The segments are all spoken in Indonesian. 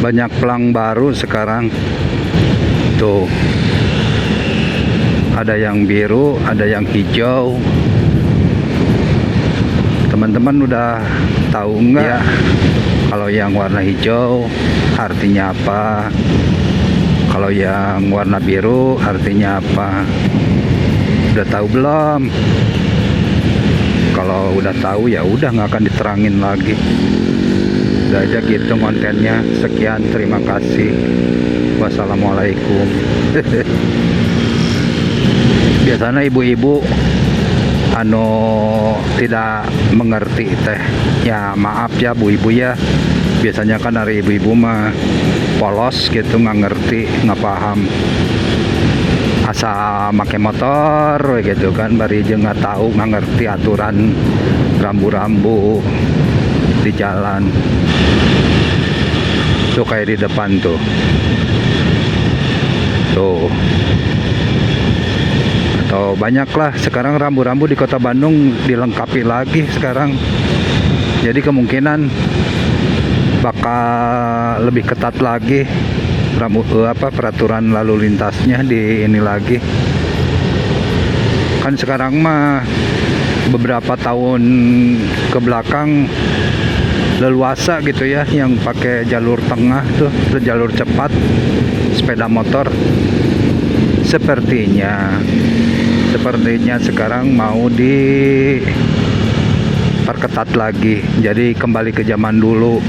Banyak pelang baru sekarang. Tuh. Ada yang biru, ada yang hijau. Teman-teman udah tahu nggak ya, kalau yang warna hijau artinya apa? Kalau yang warna biru artinya apa? Udah tahu belum? Kalau udah tahu ya udah, nggak akan diterangin lagi. Udah aja gitu kontennya. Sekian, terima kasih. Wassalamualaikum. Biasanya ibu-ibu tidak mengerti teh. Ya maaf ya bu ibu ya. Biasanya kan dari ibu-ibu mah polos gitu, nggak ngerti, nggak paham. Asa make motor gitu kan, bari jeung nggak tahu, nggak ngerti aturan rambu-rambu di jalan. Tuh kayak di depan tuh. Tuh. Atau banyak lah sekarang rambu-rambu di Kota Bandung dilengkapi lagi sekarang. Jadi kemungkinan bakal lebih ketat lagi peraturan lalu lintasnya di ini lagi. Kan sekarang mah beberapa tahun ke belakang leluasa gitu ya, yang pakai jalur tengah tuh, jalur cepat sepeda motor. Sepertinya sekarang mau diperketat lagi. Jadi kembali ke zaman dulu.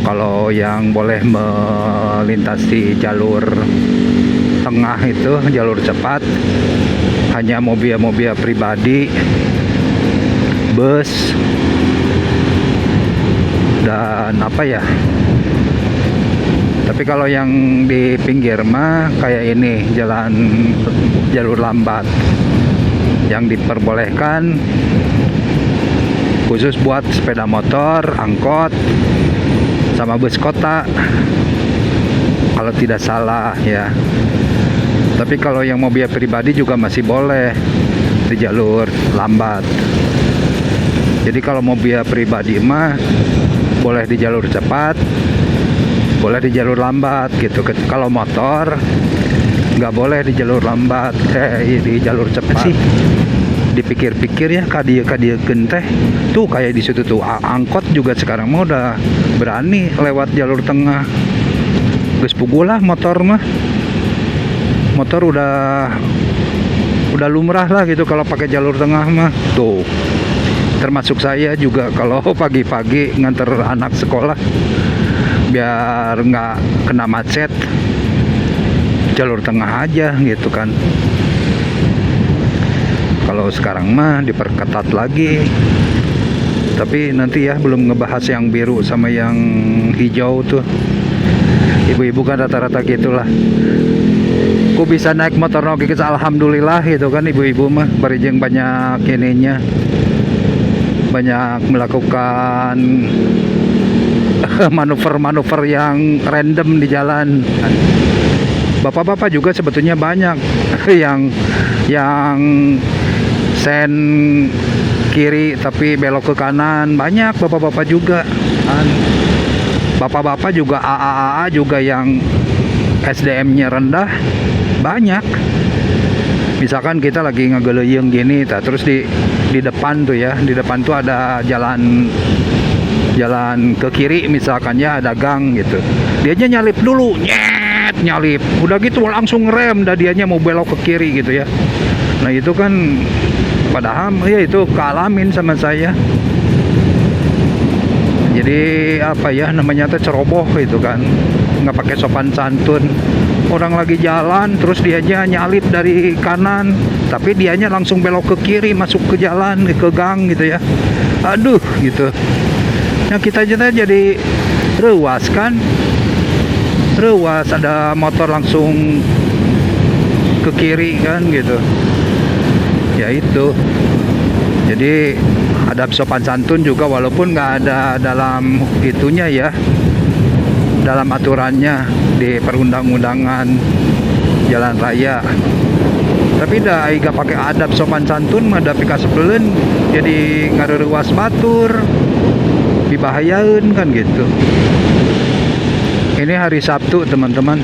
Kalau yang boleh melintasi jalur tengah itu, jalur cepat, hanya mobil-mobil pribadi, bus, dan apa ya. Tapi kalau yang di pinggir mah kayak ini, jalur lambat yang diperbolehkan khusus buat sepeda motor, angkot, sama bus kota, kalau tidak salah ya. Tapi kalau yang mobil pribadi juga masih boleh di jalur lambat. Jadi kalau mobil pribadi mah boleh di jalur cepat, boleh di jalur lambat gitu. Kalau motor nggak boleh di jalur lambat, di jalur cepat sih. Dipikir-pikir ya, kadia genteh tuh kayak di situ tuh angkot juga sekarang mah udah berani lewat jalur tengah. Geus pugulah motor udah lumrah lah gitu kalau pakai jalur tengah mah tuh. Termasuk saya juga kalau pagi-pagi nganter anak sekolah biar nggak kena macet, jalur tengah aja gitu kan. Kalau sekarang mah diperketat lagi. Tapi nanti ya, belum ngebahas yang biru sama yang hijau tuh. Ibu-ibu kan rata-rata gitulah. Ku bisa naik motor nogi, alhamdulillah gitu kan ibu-ibu mah. Barijeng banyak ininya, banyak melakukan manuver-manuver yang random di jalan. Bapak-bapak juga sebetulnya banyak yang sen kiri tapi belok ke kanan, banyak bapak-bapak juga. Bapak-bapak juga AA juga yang SDM-nya rendah, banyak. Misalkan kita lagi ngegeleyeng gini, terus di depan tuh ya, di depan tuh ada jalan ke kiri misalkan ya, ada gang gitu. Dianya nyalip dulu, nyalip, udah gitu langsung rem, dah dianya mau belok ke kiri gitu ya. Nah itu kan padahal ya itu kealamin sama saya. Jadi apa ya namanya teh, ceroboh itu kan, nggak pakai sopan santun. Orang lagi jalan terus dianya nyalip dari kanan, tapi dianya langsung belok ke kiri, masuk ke jalan, ke gang gitu ya. Aduh gitu. Nah kita jadi rewas kan, rewas, ada motor langsung ke kiri kan gitu. Ya itu, jadi ada sopan santun juga, walaupun nggak ada dalam itunya ya, dalam aturannya di perundang-undangan jalan raya. Tapi dah gak pakai adab sopan santun mah, da pika sebelen jadi ngareruas batur, dibahayain kan gitu. Ini hari Sabtu teman-teman,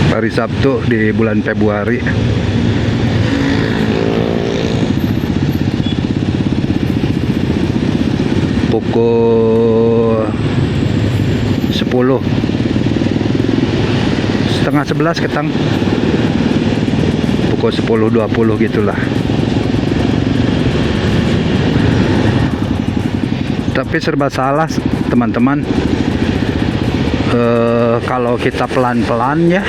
hari Sabtu di bulan Februari. Pukul 10 setengah 11 ketang, pukul 10.20 gitulah. Tapi serba salah teman-teman. Kalau kita pelan-pelan ya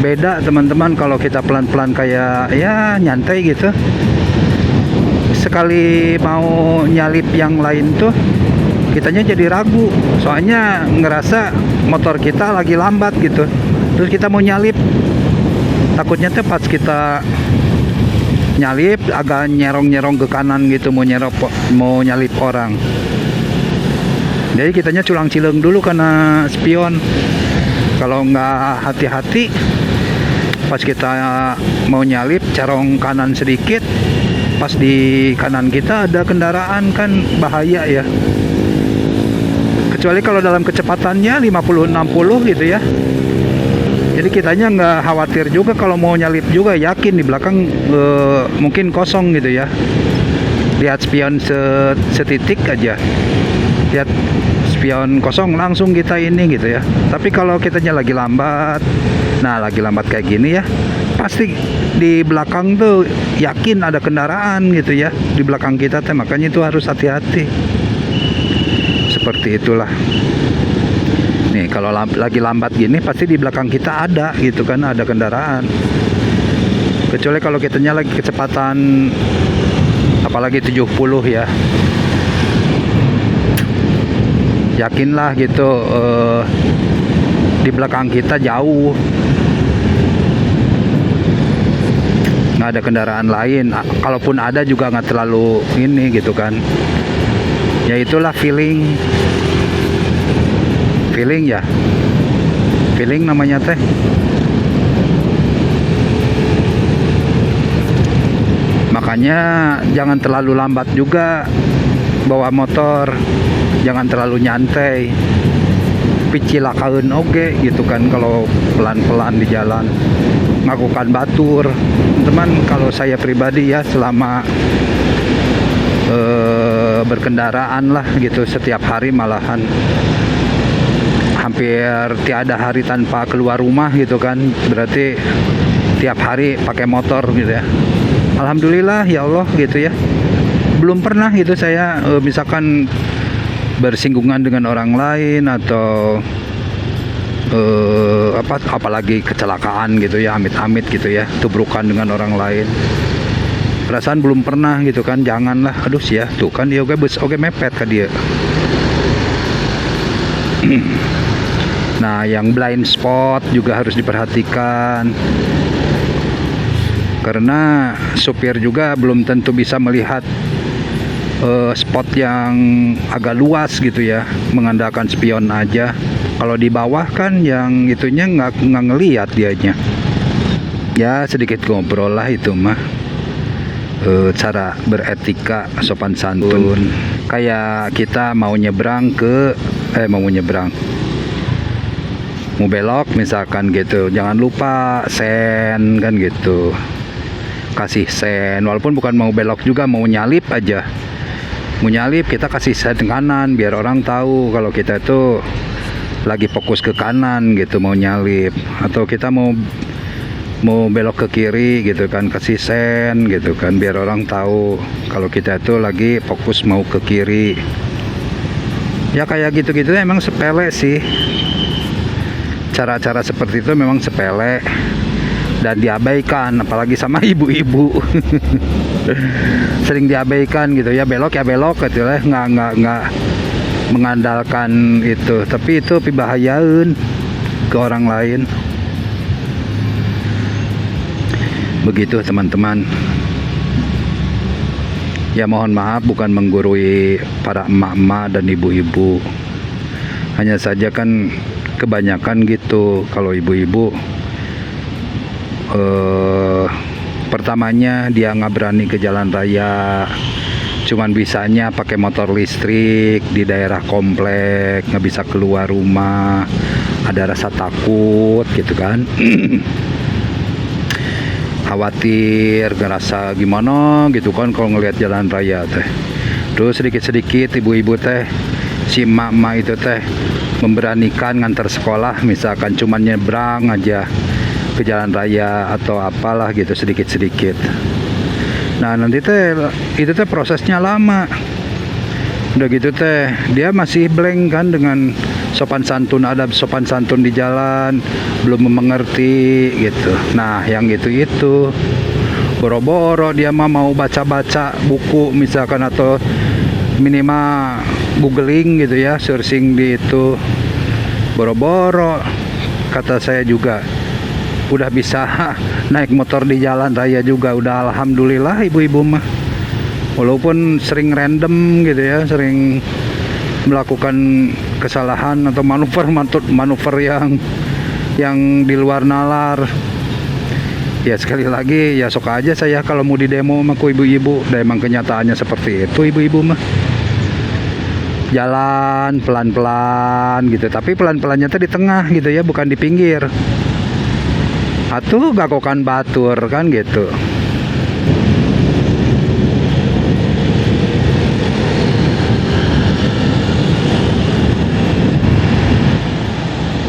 beda teman-teman. Kalau kita pelan-pelan kayak ya nyantai gitu, sekali mau nyalip yang lain tuh kitanya jadi ragu, soalnya ngerasa motor kita lagi lambat gitu. Terus kita mau nyalip, takutnya tuh pas kita nyalip agak nyerong-nyerong ke kanan gitu, mau nyalip orang. Jadi kitanya culang cileng dulu karena spion. Kalau nggak hati-hati, pas kita mau nyalip cerong kanan sedikit, pas di kanan kita ada kendaraan, kan bahaya ya. Kecuali kalau dalam kecepatannya 50-60 gitu ya. Jadi kitanya nggak khawatir juga kalau mau nyalip juga, yakin di belakang mungkin kosong gitu ya. Lihat spion setitik aja, lihat spion kosong langsung kita ini gitu ya. Tapi kalau kitanya lagi lambat, nah lagi lambat kayak gini ya, pasti di belakang tuh yakin ada kendaraan gitu ya di belakang kita teh, makanya itu harus hati-hati. Seperti itulah. Nih kalau lagi lambat gini pasti di belakang kita ada gitu kan, ada kendaraan. Kecuali kalau kitanya lagi kecepatan apalagi 70 ya, yakinlah gitu di belakang kita jauh nggak ada kendaraan lain. Kalaupun ada juga nggak terlalu ini gitu kan. Ya itulah feeling ya, feeling namanya teh. Makanya jangan terlalu lambat juga bawa motor, jangan terlalu nyantai, picilakaun oge gitu kan. Kalau pelan-pelan di jalan ngakukan batur teman. Kalau saya pribadi ya selama berkendaraan lah gitu setiap hari, malahan hampir tiada hari tanpa keluar rumah gitu kan, berarti tiap hari pakai motor gitu ya. Alhamdulillah ya Allah gitu ya, belum pernah gitu saya misalkan bersinggungan dengan orang lain atau apalagi kecelakaan gitu ya, amit-amit gitu ya, tubrukan dengan orang lain. Perasaan belum pernah gitu kan. Janganlah, aduh sih ya, tuh kan dia bus oke mepet ke dia. Nah, yang blind spot juga harus diperhatikan, karena supir juga belum tentu bisa melihat spot yang agak luas gitu ya, mengandalkan spion aja. Kalau di bawah kan yang itunya nggak ngelihat dianya. Ya sedikit ngobrol lah itu mah, cara beretika sopan santun. Kayak kita mau nyebrang mau belok misalkan gitu, jangan lupa sen kan gitu, kasih sen. Walaupun bukan mau belok juga, mau nyalip aja, mau nyalip kita kasih sen kanan biar orang tahu kalau kita tuh lagi fokus ke kanan gitu, mau nyalip. Atau kita mau belok ke kiri gitu kan, kasih sen gitu kan biar orang tahu kalau kita tuh lagi fokus mau ke kiri. Ya kayak gitu-gitu emang sepele sih. Cara-cara seperti itu memang sepele dan diabaikan, apalagi sama ibu-ibu. Sering diabaikan gitu ya, belok gitu lah, nggak mengandalkan itu. Tapi itu bahayaan ke orang lain. Begitu teman-teman. Ya mohon maaf bukan menggurui para emak-emak dan ibu-ibu. Hanya saja kan kebanyakan gitu kalau ibu-ibu pertamanya dia nggak berani ke jalan raya, cuman bisanya pakai motor listrik di daerah komplek, nggak bisa keluar rumah, ada rasa takut gitu kan. Khawatir, ngerasa gimana gitu kan kalau ngelihat jalan raya teh. Terus sedikit-sedikit ibu-ibu teh, si emak-emak itu teh memberanikan ngantar sekolah, misalkan cuman nyebrang aja ke jalan raya atau apalah gitu, sedikit-sedikit. Nah nanti teh itu teh prosesnya lama. Udah gitu teh dia masih blank kan dengan sopan santun, adab sopan santun di jalan, belum mengerti gitu. Nah yang itu boro-boro dia mah mau baca-baca buku misalkan, atau minimal googling gitu ya, searching di itu, boro-boro. Kata saya juga udah bisa naik motor di jalan raya juga udah alhamdulillah ibu-ibu mah, walaupun sering random gitu ya, sering melakukan kesalahan atau manuver yang di luar nalar. Ya sekali lagi ya sok aja saya kalau mau di demo sama ku ibu-ibu, dan emang kenyataannya seperti itu ibu-ibu mah. Jalan pelan-pelan gitu, tapi pelan-pelannya tuh di tengah gitu ya, bukan di pinggir. Atuh gakokan batur kan gitu.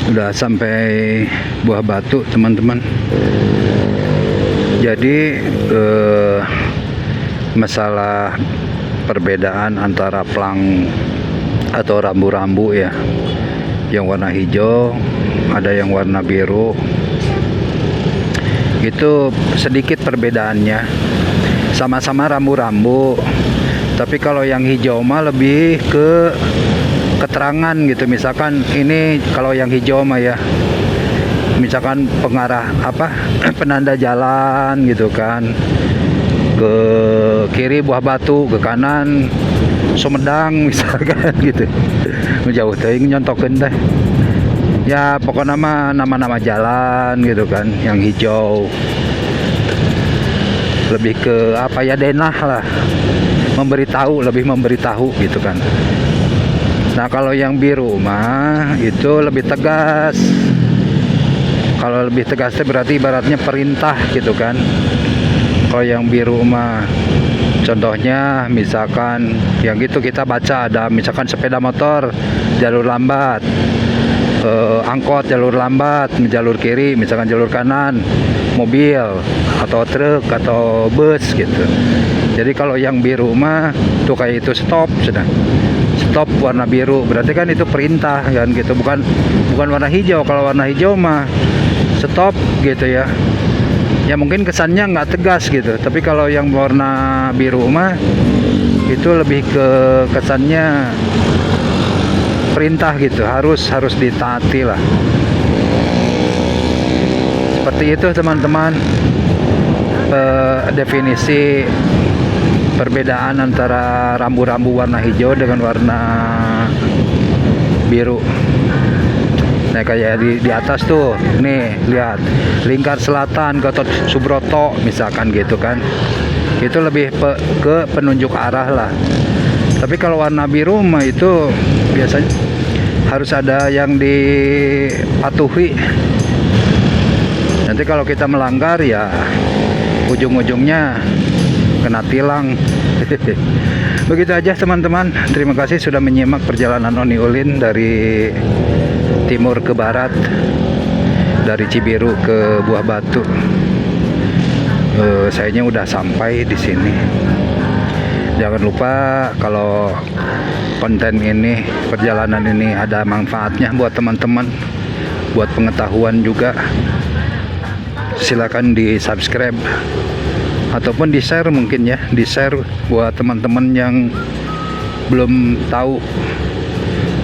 Udah sampai Buah Batu teman-teman. Jadi masalah perbedaan antara plang atau rambu-rambu ya, yang warna hijau ada yang warna biru, itu sedikit perbedaannya. Sama-sama rambu-rambu, tapi kalau yang hijau mah lebih ke keterangan gitu. Misalkan ini kalau yang hijau mah ya, misalkan pengarah apa penanda jalan gitu kan, ke kiri Buah Batu, ke kanan Sumedang misalkan gitu. Jauh teuing nyontokeun teh. Ya pokoknya nama-nama jalan gitu kan, yang hijau lebih ke apa ya, denah lah, lebih memberitahu gitu kan. Nah kalau yang biru mah itu lebih tegas. Kalau lebih tegas itu berarti ibaratnya perintah gitu kan. Kalau yang biru mah contohnya misalkan yang gitu kita baca ada misalkan sepeda motor jalur lambat, angkot jalur lambat, jalur kiri, misalkan jalur kanan mobil atau truk atau bus gitu. Jadi kalau yang biru mah tuh kayak itu stop, sudah stop warna biru, berarti kan itu perintah kan gitu, bukan warna hijau. Kalau warna hijau mah stop gitu ya, ya mungkin kesannya nggak tegas gitu. Tapi kalau yang warna biru mah itu lebih ke kesannya perintah gitu, harus ditaati lah. Seperti itu teman-teman, definisi perbedaan antara rambu-rambu warna hijau dengan warna biru. Nah kayak di atas tuh, nih lihat Lingkar Selatan Gatot Subroto misalkan gitu kan, itu lebih ke penunjuk arah lah. Tapi kalau warna biru mah itu biasanya harus ada yang dipatuhi. Nanti kalau kita melanggar ya ujung-ujungnya kena tilang. Begitu aja teman-teman. Terima kasih sudah menyimak perjalanan Oni Ulin dari timur ke barat, dari Cibiru ke Buah Batu. Sayanya udah sampai di sini. Jangan lupa kalau konten ini, perjalanan ini ada manfaatnya buat teman-teman, buat pengetahuan juga, silakan di subscribe ataupun di share, mungkin ya, di share buat teman-teman yang belum tahu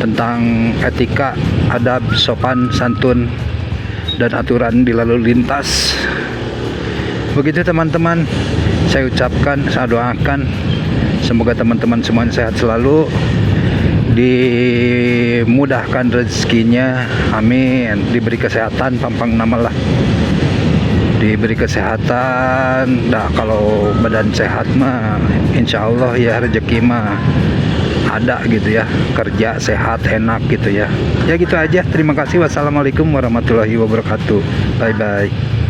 tentang etika, adab, sopan, santun, dan aturan di lalu lintas. Begitu teman-teman, saya ucapkan, saya doakan semoga teman-teman semuanya sehat selalu, dimudahkan rezekinya, amin, diberi kesehatan pampang namalah, diberi kesehatan. Nah, kalau badan sehat mah insya Allah ya rezeki mah ada gitu ya, kerja sehat enak gitu ya. Ya gitu aja, terima kasih. Wassalamualaikum warahmatullahi wabarakatuh. Bye bye.